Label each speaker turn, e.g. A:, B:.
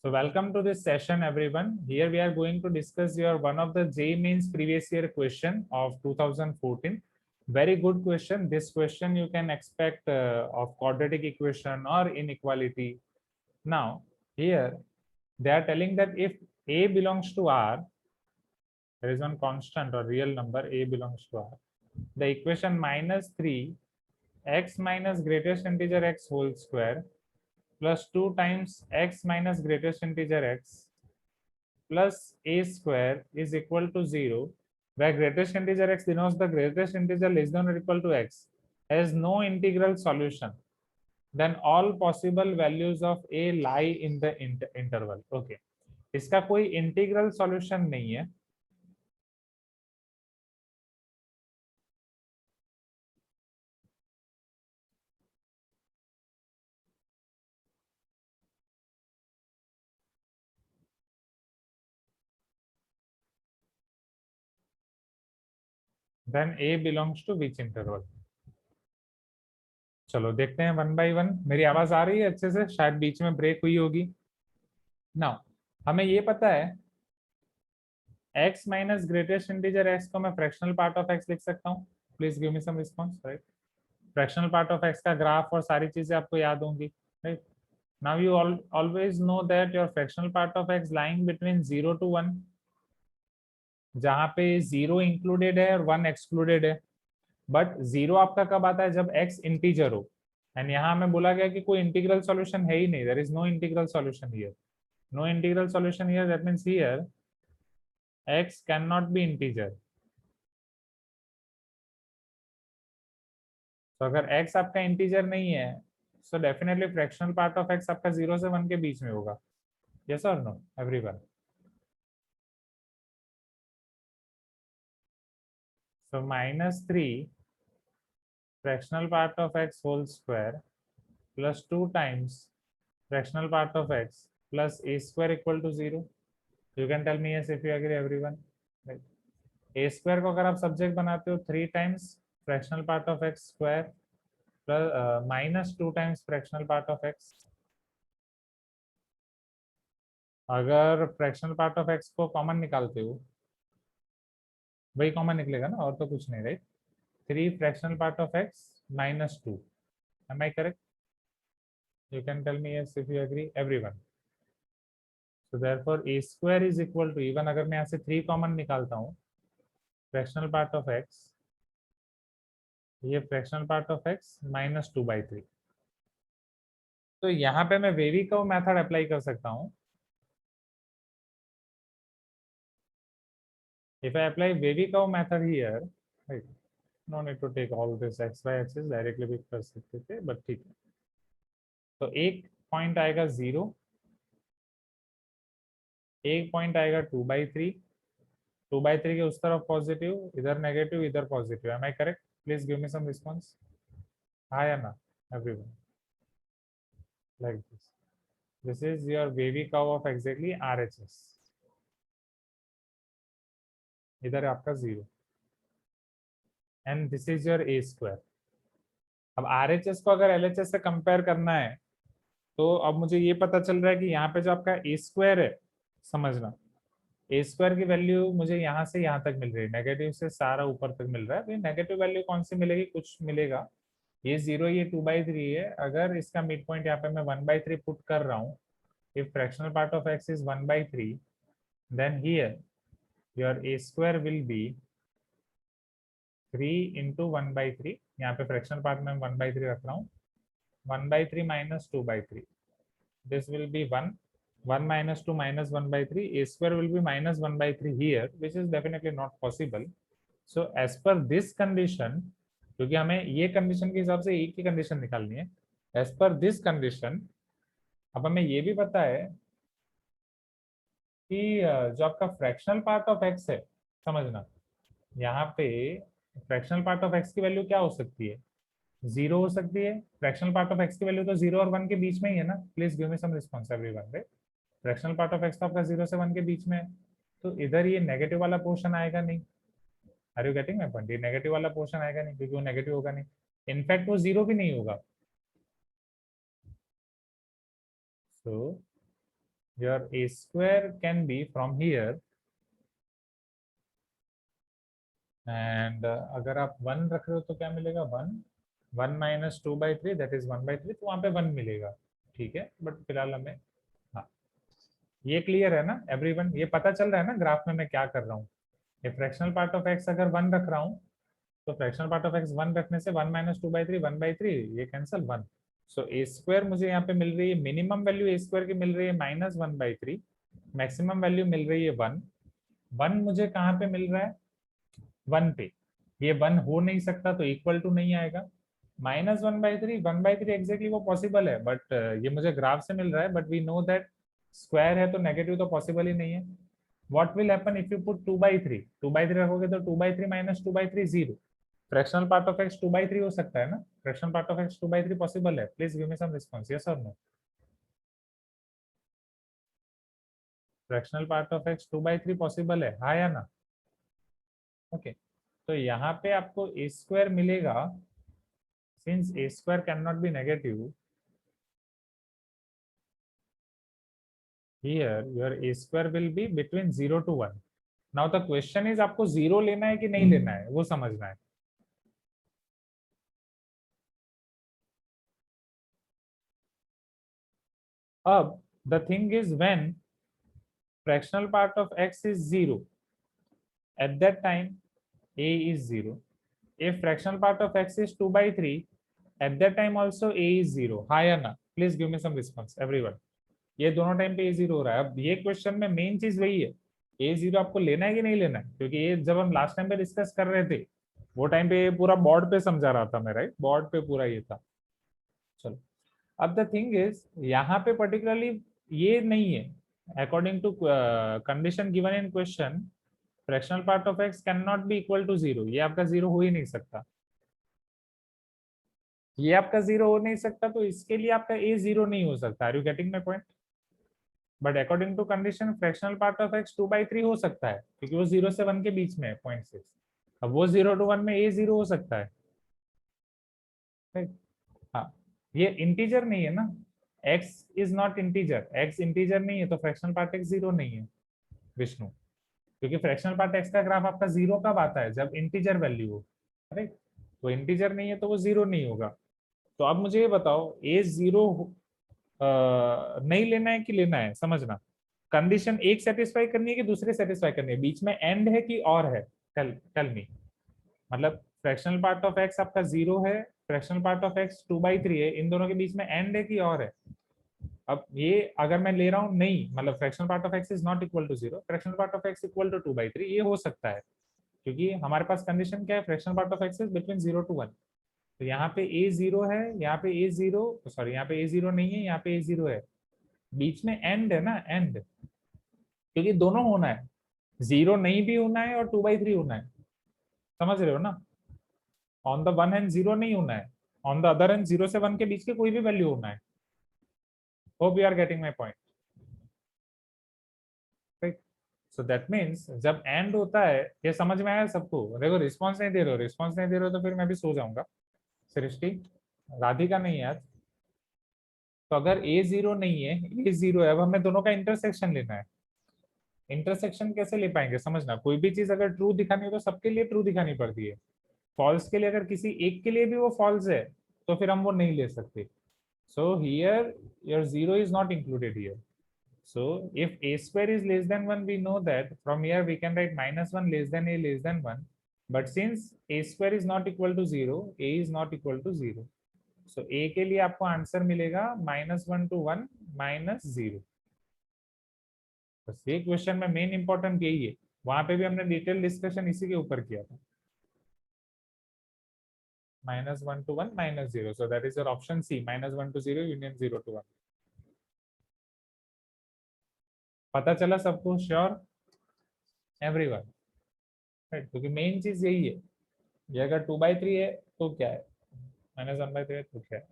A: So welcome to this session, everyone. Here we are going to discuss your one of the JEE Mains previous year question of 2014. Very good question. This question you can expect of quadratic equation or inequality. Now, here they are telling that if A belongs to R, there is one constant or real number A belongs to R. The equation minus 3 x minus greatest integer x whole square plus 2 times x minus greatest integer x plus a square is equal to 0, where greatest integer x denotes the greatest integer less than or equal to x, has no integral solution, then all possible values of a lie in the interval. Okay, इसका कोई integral solution नहीं है. Then a belongs to which interval? चलो देखते हैं one by one. मेरी आवाज आ रही है अच्छे से? शायद बीच में ब्रेक हुई होगी. नाउ हमें ये पता है x minus greatest integer x को मैं फ्रैक्शनल पार्ट ऑफ x लिख सकता हूँ. Please give me some response. Right, fractional part of x का ग्राफ और सारी चीजें आपको याद होंगी. Right, now you always know that your fractional part of x lying between 0 to 1, जहाँ पे 0 इंक्लूडेड है और 1 एक्सक्लूडेड है. बट 0 आपका कब आता है? जब x इंटीजर हो. एंड यहाँ हमें बोला गया कि कोई इंटीग्रल सॉल्यूशन है ही नहीं. There is no integral solution here. No integral solution here, that means here x cannot be integer. तो अगर x आपका इंटीजर नहीं है, so definitely fractional part of x आपका 0 से 1 के बीच में होगा. Yes or no, everyone? So minus 3 fractional part of x whole square plus 2 times fractional part of x plus a square equal to 0. You can tell me yes if you agree, everyone. Right. a square को अगर आप subject बनाते हो 3 times fractional part of x square plus minus 2 times fractional part of x. अगर fractional part of x को common निकालते हो, वही कॉमन निकलेगा ना, और तो कुछ नहीं. Right, 3 fractional part of x minus 2. Am I correct? You can tell me yes if you agree, everyone. So therefore a square is equal to, even अगर मैं यहाँ से 3 कॉमन निकालता हूँ, फ्रैक्शनल पार्ट ऑफ x, ये fractional part of x minus 2/3. तो यहाँ पे मैं वेवी कर्व मेथड अप्लाई कर सकता हूँ. If I apply wavy curve method here, right, no need to take all this x y axis, directly भी कर सकते थे, but ठीक है. तो एक पॉइंट आएगा 0, एक पॉइंट आएगा 2/3, 2/3 के उस तरफ पॉजिटिव, इधर नेगेटिव, इधर positive. Am I correct? Please give me some response. हाँ या ना, everyone? Like this is your wavy curve of exactly RHS. इधर आपका 0 and this is your A square. अब आरएचएस को अगर एलएचएस से कंपेयर करना है, तो अब मुझे ये पता चल रहा है कि यहाँ पे जो आपका ए स्क्वायर है, समझना, ए स्क्वायर की वैल्यू मुझे यहाँ से यहाँ तक मिल रही है, नेगेटिव से सारा ऊपर तक मिल रहा है. तो नेगेटिव वैल्यू कौन सी मिलेगी? कुछ मिलेगा. ये 0, ये 2/3 है. अगर इसका मिड पॉइंट यहाँ पे मैं 1/3 पुट कर रहा हूँ, if fractional part of x is 1/3, then here your A square will be 3 into 1/3. यहाँ पे फ्रैक्शनल पार्ट में 1/3 रख रहा हूँ. 1/3 minus 2/3. This will be 1. 1 minus 2 minus 1/3. A square will be minus 1/3 here, which is definitely not possible. So as per this condition, क्योंकि हमें ये condition के हिसाब से एक ही कंडीशन निकालनी है. As per this condition, अब हमें ये भी पता है कि जो आपका फ्रैक्शनल पार्ट ऑफ एक्स है, समझना, यहाँ पे फ्रैक्शनल पार्ट ऑफ एक्स की वैल्यू क्या हो सकती है? 0 हो सकती है. फ्रैक्शनल पार्ट ऑफ एक्स की वैल्यू तो 0 और 1 के बीच में ही है ना. Please give me some response, everyone. Right, fractional part of x तो आपका 0 से 1 के बीच में है. तो इधर ये नेगेटिव वाला पोर्शन आएगा नहीं. Are you getting my point? ये नेगेटिव वाला पोर्शन आएगा नहीं, क्योंकि वो नेगेटिव होगा नहीं. इनफैक्ट वो 0 भी नहीं होगा. So your A square can be from here and अगर आप 1 रख रहे हो तो क्या मिलेगा 1 1 माइनस 2/3 दैट इज 1/3, तो वहां पे 1 मिलेगा। ठीक है, बट फिलहाल हमें, हाँ ये क्लियर है ना एवरीवन, ये पता चल रहा है ना ग्राफ में मैं क्या कर रहा हूँ। ये फ्रैक्शनल पार्ट ऑफ एक्स अगर 1 रख रहा हूँ तो फ्रैक्शनल पार्ट ऑफ एक्स 1 रखने से 1 माइनस 2/3 1/3, ये कैंसिल 1। सो ए स्क्वायर मुझे यहाँ पे मिल रही है, मिनिमम वैल्यू ए स्क्वायर की मिल रही है -1/3, मैक्सिमम वैल्यू मिल रही है 1। 1 मुझे कहाँ पे मिल रहा है 1 पे, ये 1 हो नहीं सकता तो इक्वल टू नहीं आएगा। -1/3 1/3 एग्जैक्टली वो पॉसिबल है, बट ये मुझे ग्राफ से मिल रहा है, but we know that square है तो नेगेटिव तो पॉसिबल ही नहीं है। What will happen if you put 2/3, 2/3 रखोगे तो 2/3 minus 2/3 0। Fractional part of x 2/3 हो सकता है ना, fractional part of x 2/3 possible है। Please give me some response, yes or no. Fractional part of x 2/3 possible है, हाँ या ना। ओके तो यहाँ पे आपको ए स्क्वायर मिलेगा, since a square cannot be negative, here your a square will be between 0 to 1। now the question is आपको 0 लेना है कि नहीं लेना है वो समझना है। अब the thing is when fractional part of x is 0, at that time a is 0। if fractional part of x is 2/3, at that time also a is 0, हाँ या ना। Please give me some response everyone, ये दोनों time पे ए 0 हो रहा है। अब ये क्वेश्चन में मेन चीज वही है, ए 0 आपको लेना है कि नहीं लेना है, क्योंकि ये जब हम लास्ट टाइम पे डिस्कस कर रहे थे वो टाइम पे पूरा बोर्ड पे समझा रहा था मैं, राइट, बोर्ड पे पूरा ये था। चलो अब द थिंग इज यहाँ पे पर्टिकुलरली ये नहीं है, according to condition given in question fractional part of x can not be equal to 0, ये आपका 0 हो ही नहीं सकता, ये आपका 0 हो नहीं सकता, तो इसके लिए आपका ए 0 नहीं हो सकता। Are you getting my point. But according to condition fractional part of x 2/3 हो सकता है, क्योंकि वो 0 से 1 के बीच में है 0.6। अब वो 0 to 1 में ए 0 हो सकता है, right? हाँ ये इंटीजर नहीं है ना, x is not integer, x integer नहीं है तो फ्रैक्शनल पार्ट x 0 नहीं है विष्णु, क्योंकि फ्रैक्शनल पार्ट x का ग्राफ आपका 0 कब आता है जब इंटीजर वैल्यू हो, राइट। तो इंटीजर नहीं है तो वो 0 नहीं होगा। तो अब मुझे ये बताओ ए 0 नहीं लेना है कि लेना है, समझना। कंडीशन एक सेटिस्फाई करनी है कि दूसरे सेटिस्फाई करनी है, बीच में एंड है कि और है, टेल टेल मी। मतलब फ्रैक्शनल पार्ट ऑफ एक्स आपका 0 है, फ्रैक्शनल पार्ट ऑफ एक्स 2/3 है, इन दोनों के बीच में एंड है कि और है। अब ये अगर मैं ले रहा हूँ नहीं, मतलब fractional part of x is not equal to 0, fractional part of x equal to 2/3, ये हो सकता है, क्योंकि हमारे पास कंडीशन क्या है, fractional part of x is between 0 to 1। तो यहाँ पे ए 0 है, यहाँ पे ए 0, सॉरी यहाँ पे ए 0 नहीं है, यहाँ पे ए 0 है, बीच में एंड है ना, एंड, क्योंकि दोनों होना है, 0 नहीं भी होना है और 2/3 होना है, समझ रहे हो ना। ऑन द वन हैंड 0 नहीं होना है, ऑन द अदर हैंड 0 से 1 के बीच के कोई भी वैल्यू होना है। Hope you are getting my point, right. So that means जब एंड होता है, ये समझ में आया सबको। देखो रिस्पॉन्स नहीं दे रहे हो, रिस्पॉन्स नहीं दे रहे हो तो फिर मैं भी सो जाऊंगा। सृष्टि, राधिका नहीं यार। तो अगर ए 0 नहीं है, ए 0 है, अब हमें दोनों का इंटरसेक्शन लेना है। इंटरसेक्शन कैसे ले पाएंगे, समझना, कोई भी चीज अगर ट्रू दिखानी हो तो सबके लिए ट्रू दिखानी पड़ती है। फॉल्स के लिए अगर किसी एक के लिए भी वो फॉल्स है तो फिर हम वो नहीं ले सकते। So here your 0 is not included here. So if a square is less than 1, we know that from here we can write -1 less than a less than 1. But since a square is not equal to 0, a is not equal to 0. So a के लिए आपको answer मिलेगा -1 to 1 -0। बस ये question में main important यही है, वहां पे भी हमने डिटेल डिस्कशन इसी के ऊपर किया था। -1 to 1 -0, so that is your option C, -1 to 0 union 0 to 1। पता चला सबको, श्योर एवरीवन, राइट। क्योंकि मेन चीज यही है, ये अगर 2/3 है तो क्या है, -1/3 है तो क्या है,